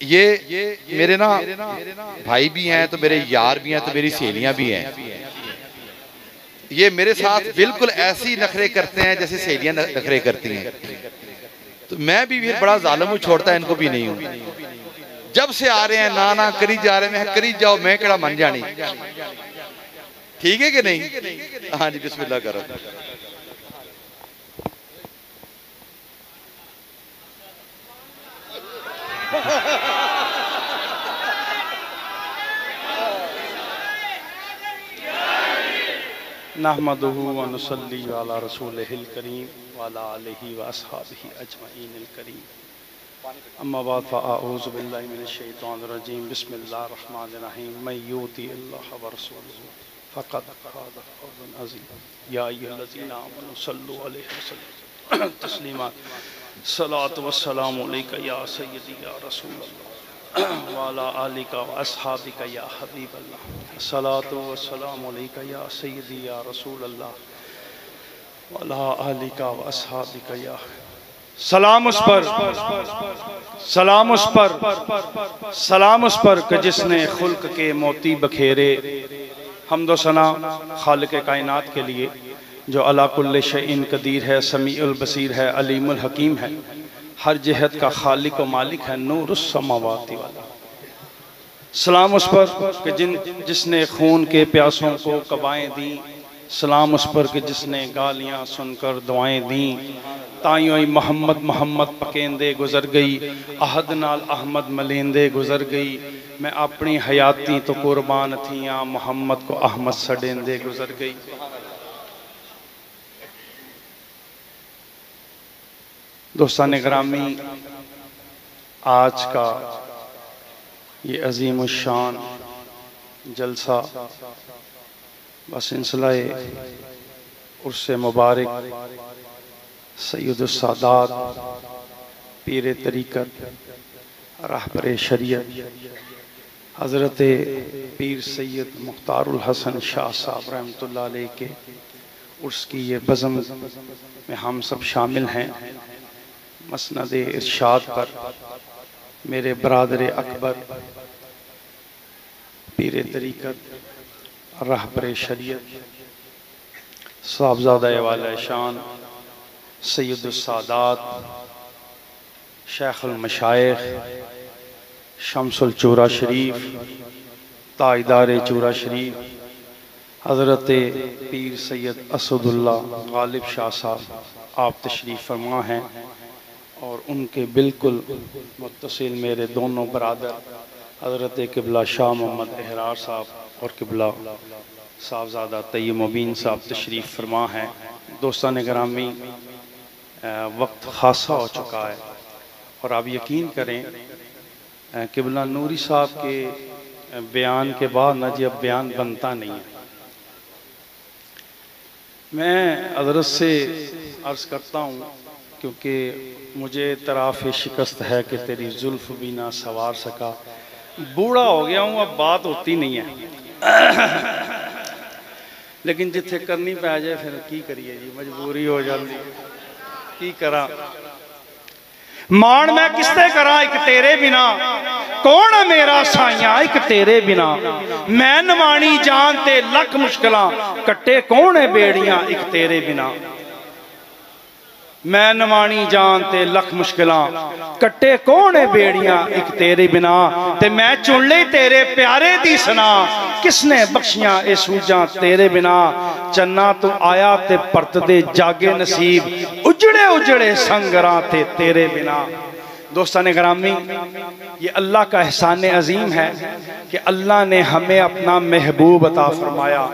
ये मेरे ना भाई भी हैं, तो मेरे यार भी हैं, तो मेरी सहेलियां भी हैं। ये मेरे साथ बिल्कुल ऐसी नखरे करते हैं जैसे सहेलियां नखरे करती हैं। तो मैं भी फिर बड़ा जालिम हूँ, छोड़ता इनको भी नहीं हूँ। जब से आ रहे हैं ना ना करी जा रहे हैं, करी जाओ, मैं कड़ा मन जानी। ठीक है कि नहीं? हाँ जी, बिस्मिल्लाह करो। नहमदुहु व नुसल्ली अला रसूलिहिल करीम व अला आलिहि व अस्हाबिहि अजमईनिल करीम। अम्मा बाद फ़अऊज़ु बिल्लाहि मिनश शैतानिर रजीम। बिस्मिल्लाहिर रहमानिर रहीम। मैं युतिइल्लाह व रसूलहु फ़क़द फ़ाज़ फ़ौज़न अज़ीमा। या अय्युहल्लज़ीना आमनू सल्लु अलैहि व सल्लिमू तस्लीमा। सलातु व सलामु अलैका या सय्यदी या रसूलल्लाह वाला आलिका व अस्हाबिका या हबीबल्लाह। सलातु व सलामु अलैका या सय्यदी या रसूलल्लाह वाला आलिका व अस्हाबिका या। सलाम उस पर, सलाम उस पर, सलाम उस पर कि जिसने खुल्क के मोती बखेरे। हम्दो सना खालिक कायनात के लिए जो अला कुल्ले शैइन कदीर है, समीउल बसीर है, अलीमुल हकीम है, हर जहत का खालिक व मालिक है, नूरुस समावाति वाला। सलाम उस पर कि जिसने खून के प्यासों को कबाएं दी। सलाम उस पर कि जिसने गालियां सुनकर दुआएं दी। ताइयों मोहम्मद मोहम्मद पकेंदे गुजर गई, अहद नाल अहमद मलेंदे गुजर गई। मैं अपनी हयाती तो कुर्बान थियां, मोहम्मद को अहमद सडेंदे गुजर गई। दोस्तान ग्रामी, आज का ये अजीम शान जलसा बस सिलसिला उर्से मुबारक सैयदुस सादात पीर तरीक़त रहबर शरीयत हज़रत पीर सैयद मुख्तारुल हसन शाह साहब रहमतुल्लाह अलैह के उर्स की ये बज़म में हम सब शामिल हैं। मसनद इरशाद पर मेरे बरादर अकबर पीर तरीक़त रहबर शरीयत साहबज़ादा वाला शान सैयदुस सादात शेखुल मशाइख शम्सुल चूरा शरीफ ताजदार चूरा शरीफ हज़रत पीर सैयद असदुल्लाह गालिब शाह साहब आप तशरीफ़ फरमा हैं। और उनके बिल्कुल मुत्तसिल मेरे दोनों बरादर हज़रत किबला शाह मोहम्मद एहरार साहब और किबला साहबज़ादा तय्यब मुबीन साहब तशरीफ़ फरमा हैं। दोस्तान गिरामी, वक्त खासा हो चुका है और आप यकीन करें किबला नूरी साहब के बयान के बाद ना जी अब बयान बनता नहीं है। मैं हज़रत से अर्ज़ करता हूँ क्योंकि मुझे तराफ शिकस्त है कि तेरी जुल्फ भी ना सवार सका। बूढ़ा हो गया हूँ, अब बात होती नहीं है लेकिन जिथे करनी पै जाए फिर की करिए जी, मजबूरी हो जाती की करा। मान मैं किसते करा एक तेरे बिना, कौन है मेरा साइया एक तेरे बिना। मैं नवानी जान ते लख मुश्किलां, कट्टे कौन है बेड़ियां एक तेरे बिना। मैं नवानी जान ते लख मुश्किलां, कट्टे कौन है बेड़ियां एक तेरे बिना। ते मैं चुन ले तेरे प्यारे दी सना, किसने बख्शियां ए सूझां तेरे बिना। चन्ना तू आया ते परतदे जागे नसीब, उजड़े उजड़े संगरां ते तेरे बिना। दोस्तान ग्रामी, ये अल्लाह का एहसान अजीम है कि अल्लाह ने हमें अपना महबूब अता फरमाया।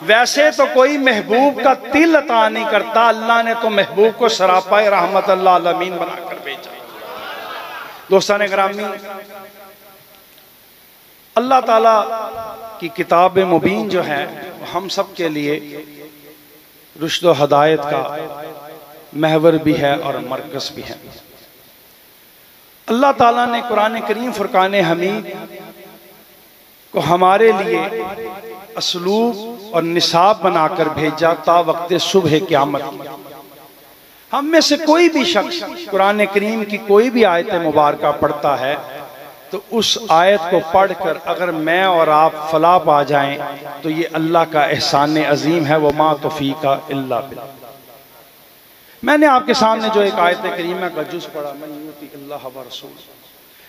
वैसे तो कोई महबूब का तिल अता नहीं करता, अल्लाह ने तो महबूब को सरापा रहमत अल्लाह आलमीन बनाकर भेजा। दोस्तान ग्रामी, अल्लाह ताला की किताब मुबीन जो है हम सब के लिए रुश्द व हदायत का महवर भी है और मरकज़ भी है। अल्लाह ताला ने कुरान करीम फुरकान हमीद को हमारे लिए असलूब और निसाब बनाकर भेजा ता वक्त सुबह क़यामत। हम में से कोई भी शख्स कुरान करीम की कोई भी आयत मुबारका पढ़ता है तो उस आयत को पढ़कर अगर मैं और आप फलाह पा जाएं तो ये अल्लाह का एहसान अजीम है। वो मा तौफीका इल्ला बिल्लाह। मैंने आपके सामने जो एक आयत करीमा का जुज़ पढ़ा, मन युती अल्लाह व रसूल,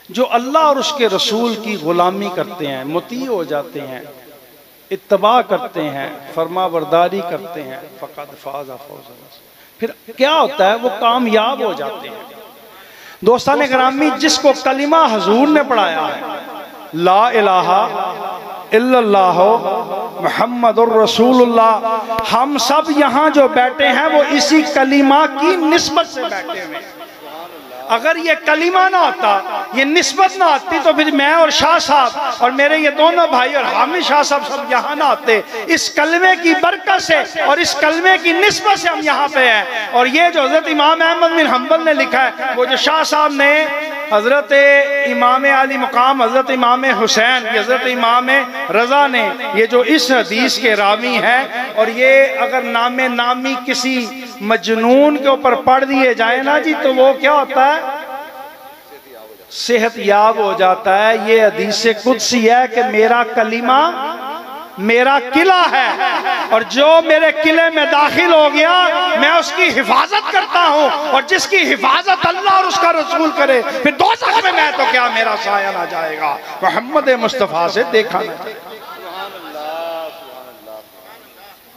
जो अल्लाह और उसके रसूल की गुलामी करते हैं, मुती हो जाते हैं, इत्तबा करते हैं, फरमा बरदारी करते हैं, फ़क़द फ़ाज़ा फ़ौज़न। फिर क्या होता है? वो कामयाब हो जाते हैं। दोस्तान गिरामी, जिसको कलिमा हुजूर ने पढ़ाया है, ला इलाहा इल्लल्लाह मुहम्मदुर रसूलुल्लाह, हम सब यहाँ जो बैठे हैं वो इसी कलिमा की निस्बत से बैठे हुए हैं। अगर ये कलिमा ना होता, ये निस्बत ना आती, तो फिर मैं और शाह साहब और मेरे ये दोनों भाई और हामिद शाह साहब सब यहाँ ना आते। इस कलमे की बरकत से और इस कलमे की निस्बत से हम यहाँ पे हैं। और ये जो हजरत इमाम अहमद बिन हम्बल ने लिखा है, वो जो शाह साहब ने हजरत इमाम आली मुकाम हजरत इमाम हुसैन, हजरत इमाम रजा ने, ये जो इस हदीस के रावी हैं, और ये अगर नामे नामी किसी मजनून के ऊपर पढ़ दिए जाए ना जी, तो वो क्या होता है? सेहत याब हो जाता है। ये हदीस कुदसी है कि मेरा कलीमा मेरा किला है, और जो मेरे किले में दाखिल हो गया मैं उसकी हिफाजत करता हूँ, और जिसकी हिफाजत अल्लाह और उसका रसूल करे, फिर दोज़ख में मैं तो क्या, मेरा साया ना जाएगा, मोहम्मद मुस्तफ़ा से देखा ना जाएगा।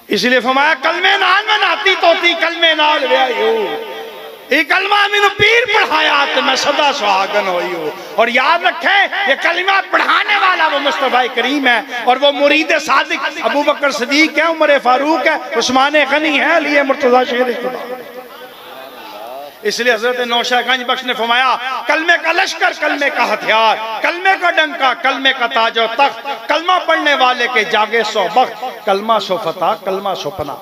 इसलिए फरमाया कलमे नाल में नाती तोती कलमे नाल व्यायू, ये कलमा मैंने पीर पढ़ाया तो मैं सदा सुहागन हुई हूँ। और याद रखें, ये कलिमा पढ़ाने वाला वो मुस्तफा करीम है, और वो मुरीद सादिक अबू बकर सिद्दीक है, उमर फारूक है, उस्मान गनी है, अली मुर्तज़ा शेर खुदा। इसलिए हजरत नौशागंज बख्श ने फरमाया, कलमे का लश्कर, कलमे का हथियार, कलमे का डंका, कलमे का ताजो तख्त, कलमा पढ़ने वाले के जागे सो बख्त, कलमा सो फता, कलमा सो पना।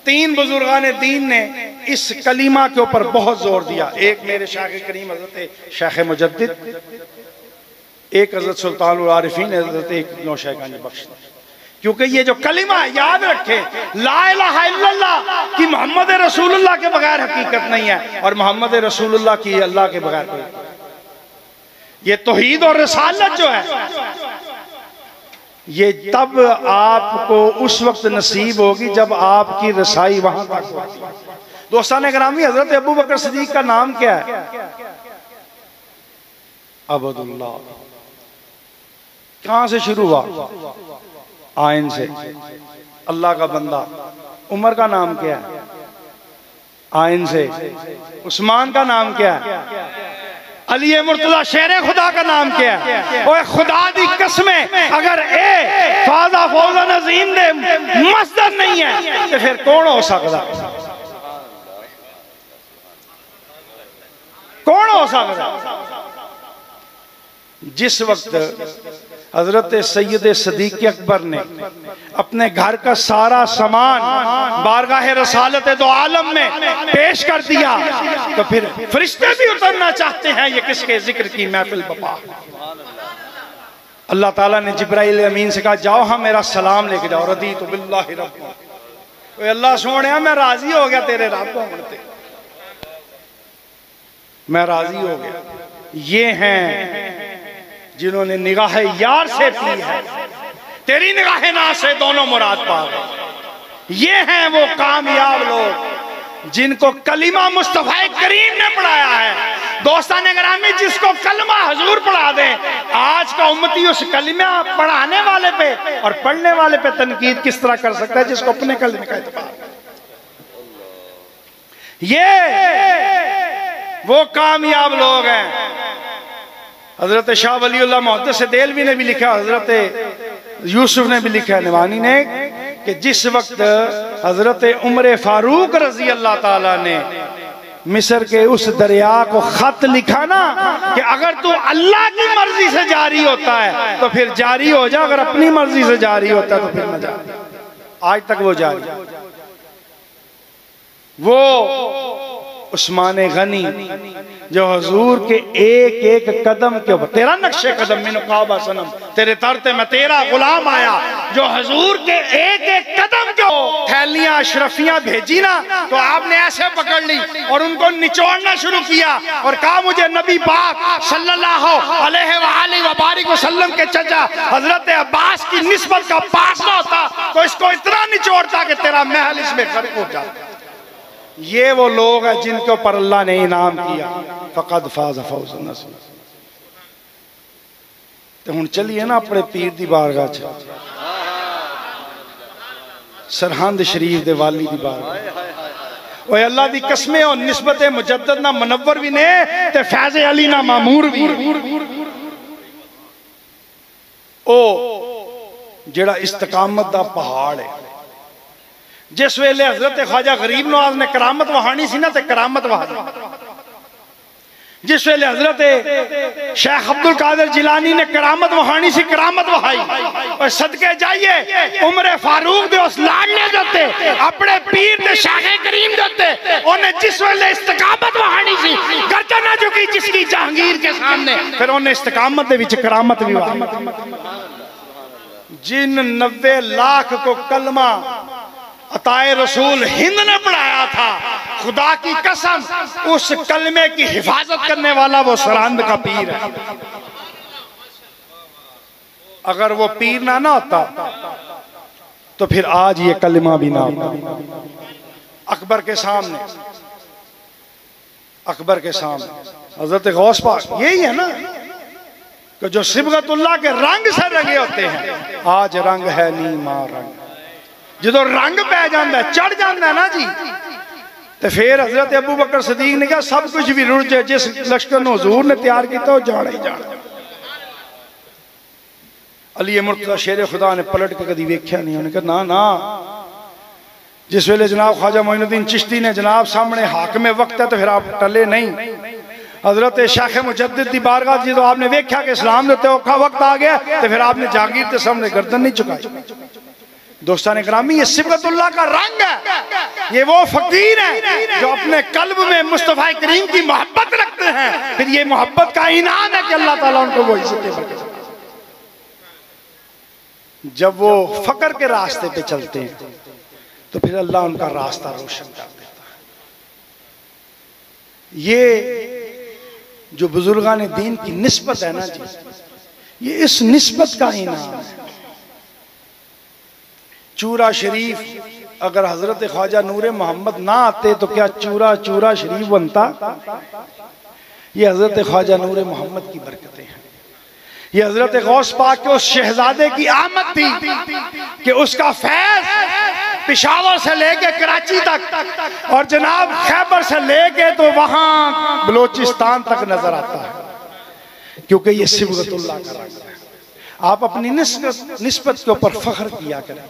तीन बुजुर्गान दीन ने इस कलीमा के ऊपर बहुत जोर दिया। एक मेरे शायख करीम हजरत शेख मुजद्दिद, एक हजरत सुल्तानुल आरिफीन, हजरत नौशागंज बख्श। क्योंकि ये जो कलिमा है, याद रखे, ला इलाहा इल्लल्लाह कि मोहम्मद रसूलुल्लाह के बगैर हकीकत नहीं है, और मोहम्मद रसूलुल्लाह की अल्लाह के बगैर कोई। ये तौहीद और रिसालत जो है, ये तब आपको उस वक्त नसीब होगी जब आपकी रसाई वहां तक होगी। दोस्तान गिरामी, हजरत अबू बकर सिद्दीक का नाम क्या है? अब्दुल्लाह। कहां से शुरू हुआ? आइन से, अल्लाह का बंदा। उमर का नाम क्या है? आइन से। उस्मान का नाम क्या है? अली मुर्तज़ा शेर खुदा का नाम क्या है? ओए खुदा दी कसमें, अगर ए फाज़ा फौज़न अज़ीम दे मस्दर नहीं है तो फिर कौन हो सकता? कौन हो सकता? जिस वक्त हजरत सैयद सिद्दीक़ अकबर ने अपने घर का सारा सामान बारगाह रसालत दो आलम में पेश कर दिया, तो फिर फरिश्ते भी उतरना चाहते हैं, ये किसके जिक्र की महफिल बपा। अल्लाह ताला ने जिब्राइल अमीन से कहा, जाओ हाँ मेरा सलाम लेके जाओ, रदी तो बिल्लाहि रब्बा। अल्लाह सोने, मैं राजी हो गया तेरे रब को मनते, मैं राजी हो गया। ये हैं जिन्होंने निगाह यार से पी है, तेरी निगाह ना से दोनों मुराद पा गए। ये हैं वो कामयाब लोग जिनको कलिमा मुस्तफा करीम ने पढ़ाया है। दोस्तान गिरामी, जिसको कलमा हुजूर पढ़ा दें, आज का उम्मती उस कलिमा पढ़ाने वाले पे और पढ़ने वाले पे तनकीद किस तरह कर सकता है जिसको अपने कलिमे का इत्मीनान। ये वो कामयाब लोग हैं। हजरत शाह वलीउल्लाह मुहद्दिस देलवी ने भी लिखा, हजरत यूसुफ ने भी लिखा, निवानी ने, कि जिस वक्त हजरत उमर फारूक रजी अल्लाह ताला ने मिस्र के उस दरिया को खत लिखा ना कि अगर तू अल्लाह की मर्जी से जारी होता है तो फिर जारी हो जा, अगर अपनी मर्जी से जारी होता है तो फिर न जा। आज तक वो जारी। वो उस्मान गनी जो हुजूर के एक एक कदम के ऊपर, तेरा नक्शे कदम में काबा सनम तेरे तरते मैं तेरा गुलाम आया, जो हुजूर के एक एक कदम के थैलियां अशरफियां भेजी ना, तो आपने ऐसे पकड़ ली और उनको निचोड़ना शुरू किया और कहा मुझे नबी पाक सल्लल्लाहु अलैहि वसल्लम के चचा हजरत अब्बास की निस्बत का पास ना होता तो इसको इतना निचोड़ता कि तेरा महल इसमें गर्क हो जाता। ये वो लोग हैं जिनके ऊपर अल्लाह ने इनाम किया, फकद फाज़ फौज़न अज़ीम। तो हुण चलिए ना अपने पीर दी बारगाह च, सरहंद शरीफ दे वाली दी बारगाह। ओए अल्लाह दी कसमें और निस्बत मुजद्दद ना मुनव्वर भी ने ते फैज़ अली ना मामूर भी। ओ जेड़ा इस्तकामत दा पहाड़ है, जिस वेले हजरत ख्वाजा गरीब नवाज ने करामत वहानी सी ना ते करामत वहा, जिस वेले हजरत शेख अब्दुल कादिर जिलानी ने करामत वहानी सी करामत वहाई। और सदके जाइए उमर फारूक दे उस लाडले दते अपने पीर दे शेख करीम दते ओने जिस वेले इस्तकामत वहानी सी गर्दन ना झुकी जिसकी जहांगीर के सामने, फिर ओने इस्तकामत दे विच करामत भी वहाई। जिन 90 लाख को कलमा अताए रसूल हिंद ने पढ़ाया था, खुदा की कसम उस कलमे की हिफाजत करने वाला वो सरहंद का पीर है। अगर वो पीर ना होता तो फिर आज ये कलमा भी ना होता। अकबर के सामने हजरत गौस पाक यही है ना कि जो सिबगतुल्लाह के रंग से रंगे होते हैं, आज रंग है नी मां रंग, जो रंग पै जाता है चढ़ जाता है ना जी, तो फिर हजरत अबू बकर सदीक ने कहा सब कुछ भी रुड़ जाए, जिस लश्कर को हुजूर ने तैयार किया वो जाना ही जाना। अली मुर्तज़ा शेर खुदा ने पलट के कभी वेख्या नहीं, उन्होंने कहा ना ना, जिस वेले जनाब ख्वाजा मोइनुद्दीन चिश्ती ने जनाब सामने हाकिम वक्त है तो फिर आप टले नहीं। हजरत शेख मुजद्दिद दी बारगाह जी तो आपने वेख्या कि इस्लाम देते औखा वक्त आ गया तो फिर आपने जागीर के सामने गर्दन नहीं चुकाई। दोस्तान ग्रामी, ये सिबगतुल्लाह का रंग है, ये वो फकीर है जो अपने कल्ब में मुस्तफा करीम की मोहब्बत रखते हैं, फिर ये मोहब्बत का इनाम है कि अल्लाह ताला उनको वो इज्जत बख्शे। जब वो फकर के रास्ते पे चलते हैं तो फिर अल्लाह उनका रास्ता रोशन कर देता है। ये जो बुजुर्गान दीन की निस्बत है ना जी, ये इस निस्बत का इनाम है। चूरा शरीफ अगर हजरत ख्वाजा नूरे मोहम्मद ना आते तो क्या चूरा शरीफ बनता? ये हजरत ख्वाजा नूरे मोहम्मद की बरकतें हैं। ये हजरत गौस पाक के उस शहजादे की आमद थी कि उसका फैज पेशावर से लेके कराची तक और जनाब खैबर से लेके तो वहां बलोचिस्तान तक नजर आता है, क्योंकि ये सिबगतुल्लाह का रंग है। आप अपनी निस्बत के ऊपर फख्र किया करें,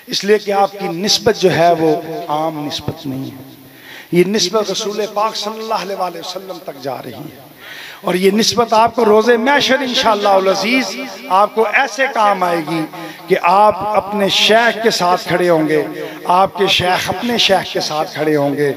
इसलिए कि आपकी निस्बत जो है वो आम निस्बत नहीं है। ये निस्बत रसूल पाक सल्लल्लाहु अलैहि वसल्लम तक जा रही है और ये निस्बत आपको रोज़े महशर इंशाअल्लाह अज़ीज़ आपको ऐसे काम आएगी कि आप अपने शेख के साथ खड़े होंगे, आपके शेख अपने शेख के साथ खड़े होंगे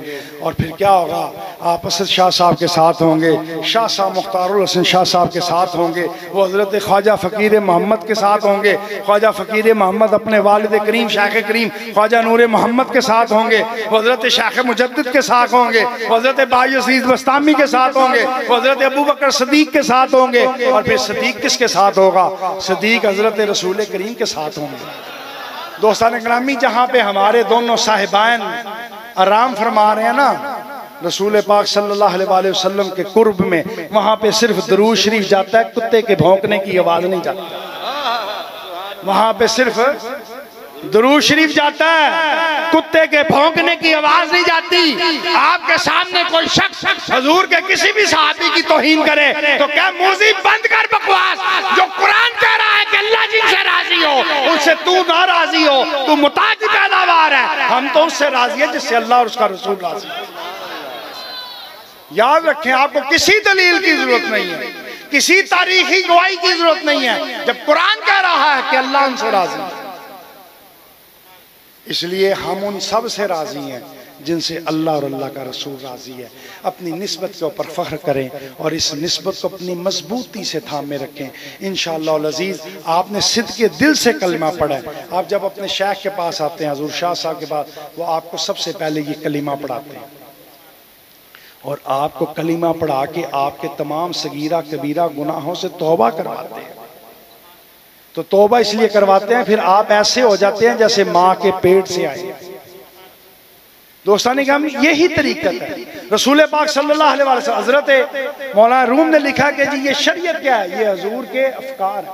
और फिर क्या होगा, आप असद शाह साहब के साथ होंगे, शाह साहब मुख्तारुल हसन शाह साहब के साथ होंगे, वो हज़रत ख्वाजा फ़कीर मोहम्मद के साथ होंगे, ख्वाजा फ़कीर मोहम्मद अपने वालिद करीम शेख करीम ख्वाजा नूर मोहम्मद के साथ होंगे, वो हज़रत शेख मुजद्दिद के साथ होंगे, वो हज़रत बायज़ीद बस्तामी के साथ होंगे, वो हज़रत अबू बकर सदीक के साथ होंगे और फिर सदीक किसके साथ होगा? सदीक हज़रत रसूल करीम के साथ होंगे। दोस्तान ग्रामी, जहाँ पे हमारे दोनों साहिबान आराम फरमा रहे हैं ना रसूल पाक सल्लल्लाहु अलैहि वसल्लम के कुर्ब में, वहाँ पे सिर्फ दरूद शरीफ जाता है, कुत्ते के भौंकने की आवाज़ नहीं जाती। वहाँ पे सिर्फ दरूद शरीफ जाता है, कुत्ते के भौंकने की आवाज नहीं जाती। आपके सामने कोई शख्स हुजूर के किसी भी सहाबी की तौहीन करे तो क्या मुझे बंद कर बकवास, जो कुरान कह रहा है कि अल्लाह जिनसे राजी हो उनसे तू ना राजी हो, तू मुताज की पैदावार है, हम तो उससे राजी है जिससे अल्लाह और उसका रसूल राजी है। याद रखें, आपको किसी दलील की जरूरत नहीं है, किसी तारीखी गवाही की जरूरत नहीं है, जब कुरान कह रहा है कि अल्लाह उनसे राजी है, इसलिए हम उन सब से राजी हैं जिनसे अल्लाह और अल्लाह का रसूल राजी है। अपनी निस्बत के ऊपर फ़ख्र करें और इस निस्बत को अपनी मजबूती से थामे रखें। इंशाअल्लाह अल अज़ीज़ आपने सिद्ध के दिल से कलमा पढ़ा है। आप जब अपने शेख के पास आते हैं, हज़ूर शाह साहब के पास, वो आपको सबसे पहले ये कलीमा पढ़ाते हैं और आपको कलीमा पढ़ा के आपके तमाम सगीरा कबीरा गुनाहों से तौबा करवाते हैं। तो तौबा इसलिए करवाते हैं, फिर आप ऐसे हो जाते हैं जैसे माँ के पेट से आए। दोस्तानी काम यही तरीकत है। रसूल पाक सल्लल्लाहु अलैहि वसल्लम, हजरत मौलाना रूम ने लिखा कि जी ये शरीयत क्या है, ये हजूर के अफकार है।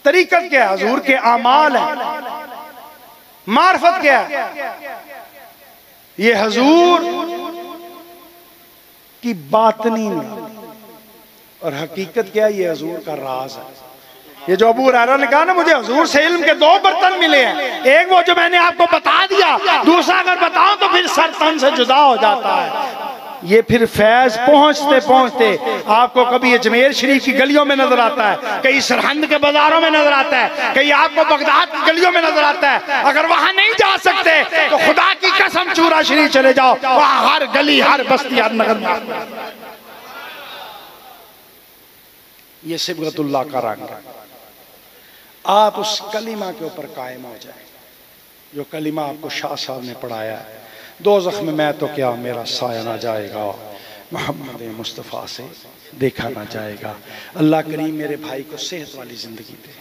तरीकत क्या है, हजूर के आमाल है। मार्फत क्या है, ये हजूर की बातनी और हकीकत क्या है, ये हजूर का राज है। ये जो अबू हुरैरा ने कहा ना, मुझे हुजूर से इल्म के 2 बर्तन मिले हैं, एक वो जो मैंने आपको बता दिया, दूसरा अगर बताऊं तो फिर सर तन से जुदा हो जाता है। ये फिर फैज पहुंचते पहुंचते आपको कभी अजमेर शरीफ की गलियों में नजर आता है, कहीं सरहंद के बाजारों में नजर आता है, कहीं आपको बगदाद की गलियों में नजर आता है। अगर वहां नहीं जा सकते तो खुदा की कसम चूरा शरीफ चले जाओ, वहां हर गली हर बस्ती हर नगर ये सिबगतुल्लाह का रंग है। आप उस कलीमा के ऊपर कायम हो जाए जो कलीमा आपको शाह साहब ने पढ़ाया है। दोज़ख में मैं तो क्या, मेरा साया ना जाएगा, मोहम्मद मुस्तफ़ा से देखा ना जाएगा। अल्लाह करीम मेरे भाई को सेहत वाली ज़िंदगी दे,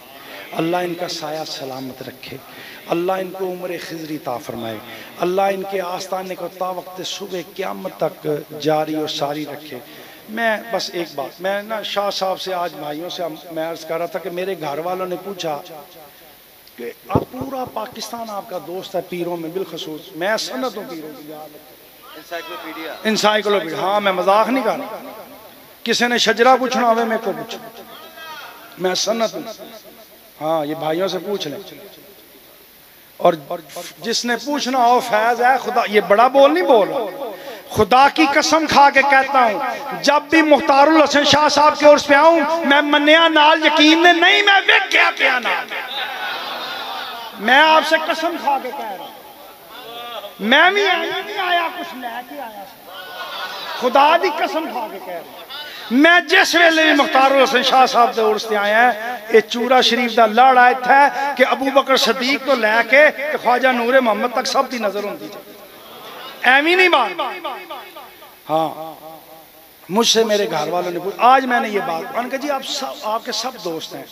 अल्लाह इनका साया सलामत रखे, अल्लाह इनको उम्र खिजरी ता फरमाए, अल्लाह इनके आस्ताने को ता वक्त सुबह क़यामत तक जारी और सारी रखे। मैं बस एक बात, मैं ना शाह साहब से आज भाइयों से मैं अर्ज कर रहा था कि मेरे घर वालों ने पूछा कि आप पूरा पाकिस्तान आपका दोस्त है पीरों में, बिलखसूस मैं सनत हूँ पीरों की, इंसाइक्लोपीडिया। हाँ मैं मजाक नहीं कर रहा, किसी ने शजरा पूछना हो मेरे को पूछो, मैं सनत हूँ। हाँ ये भाइयों से पूछ लें, और जिसने पूछना हो फैज है खुदा, ये बड़ा बोल नहीं बोल रहा, खुदा की कसम खा के कहता हूं, जब भी मुख्तारुल हसन शाह साहब के उर्स पे आऊं मैं मन्निया नाल यकीन ने नहीं, मैं वेख्या क्या ना, मैं आपसे कसम खा के कह रहा हूं, मैं भी नहीं आया कुछ लेके आया, खुदा की कसम खा के कह रहा हूं। मैं जिस वेले भी मुख्तारुल हसन शाह साहब के उर्स पे आया है, ये चूरा शरीफ का लड़ आया था कि अबू बकर सदीक तो लैके ख्वाजा नूरे मोहम्मद तक सब की नजर होती है, एवी नहीं बात। हाँ मुझसे मेरे घर वालों ने पूछा, आज मैंने ये बात, उन्होंने कहा जी आप सब, आपके सब दोस्त हैं।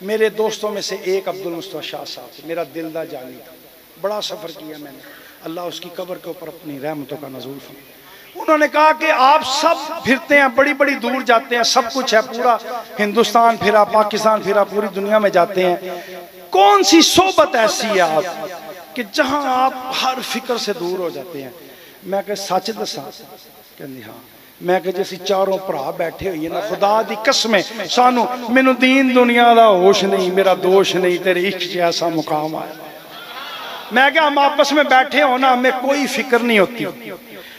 मेरे दोस्तों में से एक अब्दुल मुस्तफा शाह साहब थे, मेरा दिल दा जानी था, बड़ा सफ़र किया मैंने, अल्लाह उसकी कब्र के ऊपर अपनी रहमतों का नज़ूल फरमाए। उन्होंने कहा कि आप सब फिरते हैं, बड़ी बड़ी दूर जाते हैं, सब कुछ है, पूरा हिंदुस्तान फिरा, पाकिस्तान फिरा, पूरी दुनिया में जाते हैं, कौन सी सोबत ऐसी है आप कि जहां आप हर फिक्र से दूर हो जाते हैं? मैं कह सच दसा, कहती हाँ। मैं कह जैसी चारों भरा बैठे हुई ना, खुदा दी कसम सानू, मैनू दीन दुनिया का होश नहीं, मेरा दोष नहीं, तेरे इश्क ऐसा मुकाम आया। मैं क्या, हम आपस में बैठे हो ना, हमें कोई फिक्र नहीं होती,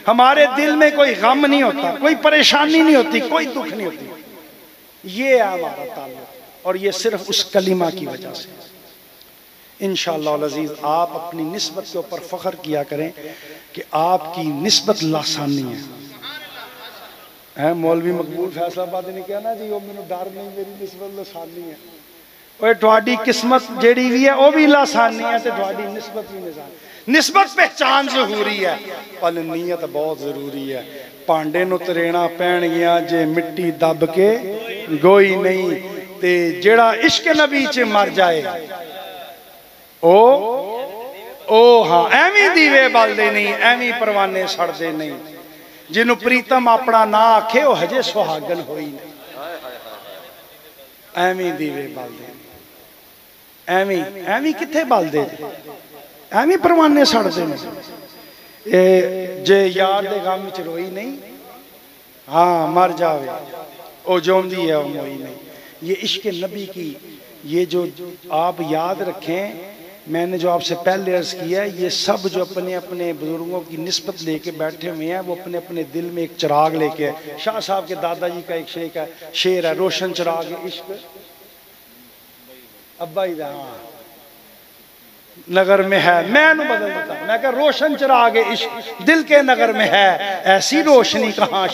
हमारे दिल में कोई गम नहीं होता, कोई परेशानी नहीं होती, कोई दुख नहीं होती। ये है हमारा ताल्लुक, और ये सिर्फ उस कलीमा की वजह से। इंशाअल्लाह अज़ीज़ आप अपनी निस्बत के ऊपर फख्र किया करें कि आपकी निस्बत लासानी है। मौलवी मकबूल फैसलाबाद ने कहा ना जी, वो मैंने डर नहीं, मेरी निस्बत लासानी है। और थोड़ी किस्मत जेड़ी भी है वो भी लासानी है, तो थोड़ी निस्बत भी निशान। निस्बत पहचान जरूरी है, पर नीयत बहुत जरूरी है। भांडे नूं तरेना पैण गया जे मिट्टी दब के गोई नहीं, ते जेड़ा इश्क नबी च मर जाए ओ हाँ एवं दीवे बलदे नहीं, एवं परवाने सड़ते नहीं। जिन्हों प्रीतम अपना ना आखे वो हजे सुहागन होई नहीं, एवं दीवे बलदे, एवं एवं किथे बलदे, एवं परवाने सड़ते जे यार दे गम च रोई नहीं, हाँ मर जावे ओ जोंदी है, वो मोई नहीं। ये इश्क नबी की, ये जो आप याद रखें, मैंने जो आपसे पहले अर्ज किया, ये सब जो अपने अपने बुजुर्गों की निस्बत लेके बैठे हुए हैं, वो अपने अपने दिल में एक चिराग लेके है। शाह साहब के दादाजी का एक शेर है, रोशन चिराग इश्क अब्बा ही हाँ नगर में है, मैं बदल देता, मैं कह रोशन चिराग इश्क दिल के नगर में है, ऐसी रोशनी कहाँ